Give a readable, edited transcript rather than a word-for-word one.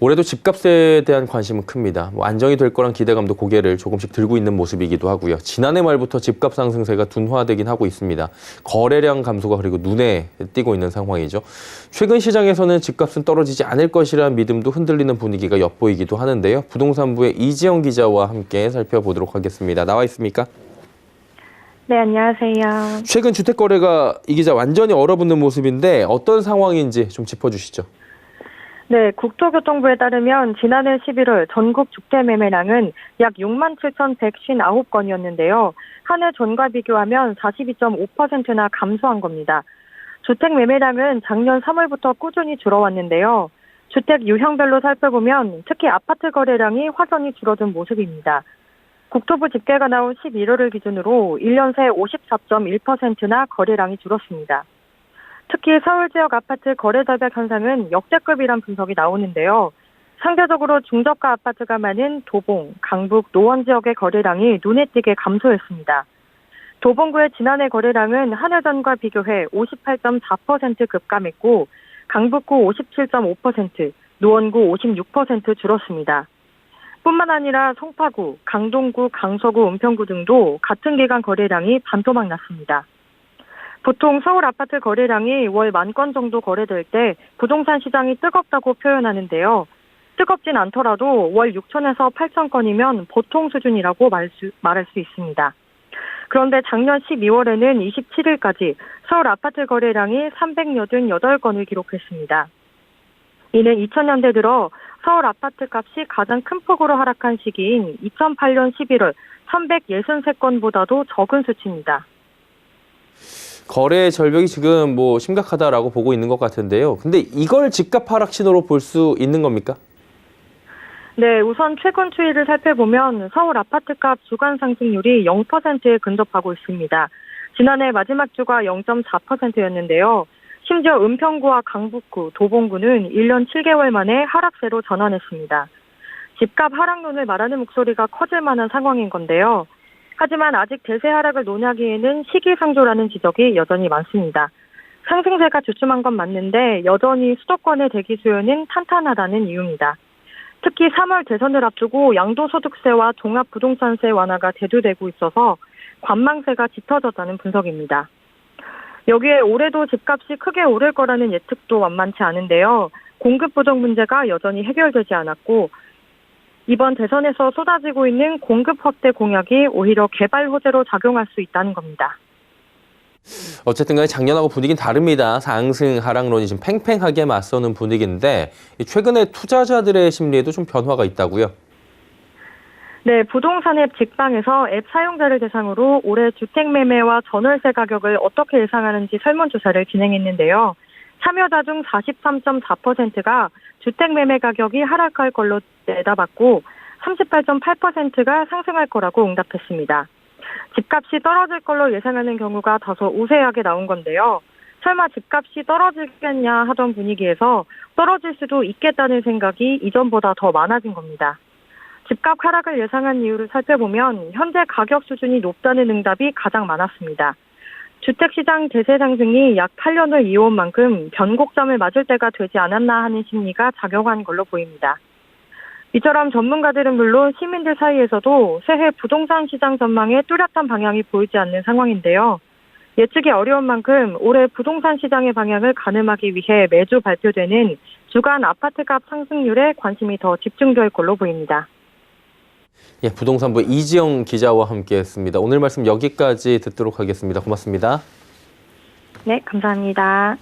올해도 집값에 대한 관심은 큽니다. 안정이 될 거란 기대감도 고개를 조금씩 들고 있는 모습이기도 하고요. 지난해 말부터 집값 상승세가 둔화되긴 하고 있습니다. 거래량 감소가 그리고 눈에 띄고 있는 상황이죠. 최근 시장에서는 집값은 떨어지지 않을 것이라는 믿음도 흔들리는 분위기가 엿보이기도 하는데요. 부동산부의 이지영 기자와 함께 살펴보도록 하겠습니다. 나와 있습니까? 네, 안녕하세요. 최근 주택 거래가 이 기자 완전히 얼어붙는 모습인데 어떤 상황인지 좀 짚어주시죠. 네, 국토교통부에 따르면 지난해 11월 전국 주택 매매량은 약 67,159건이었는데요. 한 해 전과 비교하면 42.5%나 감소한 겁니다. 주택 매매량은 작년 3월부터 꾸준히 줄어왔는데요. 주택 유형별로 살펴보면 특히 아파트 거래량이 확연히 줄어든 모습입니다. 국토부 집계가 나온 11월을 기준으로 1년 새 54.1%나 거래량이 줄었습니다. 특히 서울 지역 아파트 거래 절벽 현상은 역대급이란 분석이 나오는데요. 상대적으로 중저가 아파트가 많은 도봉, 강북, 노원 지역의 거래량이 눈에 띄게 감소했습니다. 도봉구의 지난해 거래량은 한 해 전과 비교해 58.4% 급감했고 강북구 57.5%, 노원구 56% 줄었습니다. 뿐만 아니라 송파구, 강동구, 강서구, 은평구 등도 같은 기간 거래량이 반토막 났습니다. 보통 서울 아파트 거래량이 월 10,000건 정도 거래될 때 부동산 시장이 뜨겁다고 표현하는데요. 뜨겁진 않더라도 월 6,000에서 8,000건이면 보통 수준이라고 말할 수 있습니다. 그런데 작년 12월에는 27일까지 서울 아파트 거래량이 388건을 기록했습니다. 이는 2000년대 들어 서울 아파트 값이 가장 큰 폭으로 하락한 시기인 2008년 11월 363건보다도 적은 수치입니다. 거래 절벽이 지금 심각하다라고 보고 있는 것 같은데요. 근데 이걸 집값 하락 신호로 볼 수 있는 겁니까? 네, 우선 최근 추이를 살펴보면 서울 아파트값 주간 상승률이 0%에 근접하고 있습니다. 지난해 마지막 주가 0.4%였는데요. 심지어 은평구와 강북구, 도봉구는 1년 7개월 만에 하락세로 전환했습니다. 집값 하락론을 말하는 목소리가 커질 만한 상황인 건데요. 하지만 아직 대세 하락을 논하기에는 시기상조라는 지적이 여전히 많습니다. 상승세가 주춤한 건 맞는데 여전히 수도권의 대기 수요는 탄탄하다는 이유입니다. 특히 3월 대선을 앞두고 양도소득세와 종합부동산세 완화가 대두되고 있어서 관망세가 짙어졌다는 분석입니다. 여기에 올해도 집값이 크게 오를 거라는 예측도 만만치 않은데요. 공급 부족 문제가 여전히 해결되지 않았고 이번 대선에서 쏟아지고 있는 공급 확대 공약이 오히려 개발 호재로 작용할 수 있다는 겁니다. 어쨌든 간에 작년하고 분위기는 다릅니다. 상승 하락론이 지금 팽팽하게 맞서는 분위기인데 최근에 투자자들의 심리에도 좀 변화가 있다고요? 네, 부동산 앱 직방에서 앱 사용자를 대상으로 올해 주택 매매와 전월세 가격을 어떻게 예상하는지 설문조사를 진행했는데요. 참여자 중 43.4%가 주택 매매 가격이 하락할 걸로 내다봤고 38.8%가 상승할 거라고 응답했습니다. 집값이 떨어질 걸로 예상하는 경우가 다소 우세하게 나온 건데요. 설마 집값이 떨어지겠냐 하던 분위기에서 떨어질 수도 있겠다는 생각이 이전보다 더 많아진 겁니다. 집값 하락을 예상한 이유를 살펴보면 현재 가격 수준이 높다는 응답이 가장 많았습니다. 주택시장 대세 상승이 약 8년을 이어온 만큼 변곡점을 맞을 때가 되지 않았나 하는 심리가 작용한 걸로 보입니다. 이처럼 전문가들은 물론 시민들 사이에서도 새해 부동산 시장 전망에 뚜렷한 방향이 보이지 않는 상황인데요. 예측이 어려운 만큼 올해 부동산 시장의 방향을 가늠하기 위해 매주 발표되는 주간 아파트값 상승률에 관심이 더 집중될 걸로 보입니다. 예, 부동산부 이지영 기자와 함께했습니다. 오늘 말씀 여기까지 듣도록 하겠습니다. 고맙습니다. 네, 감사합니다.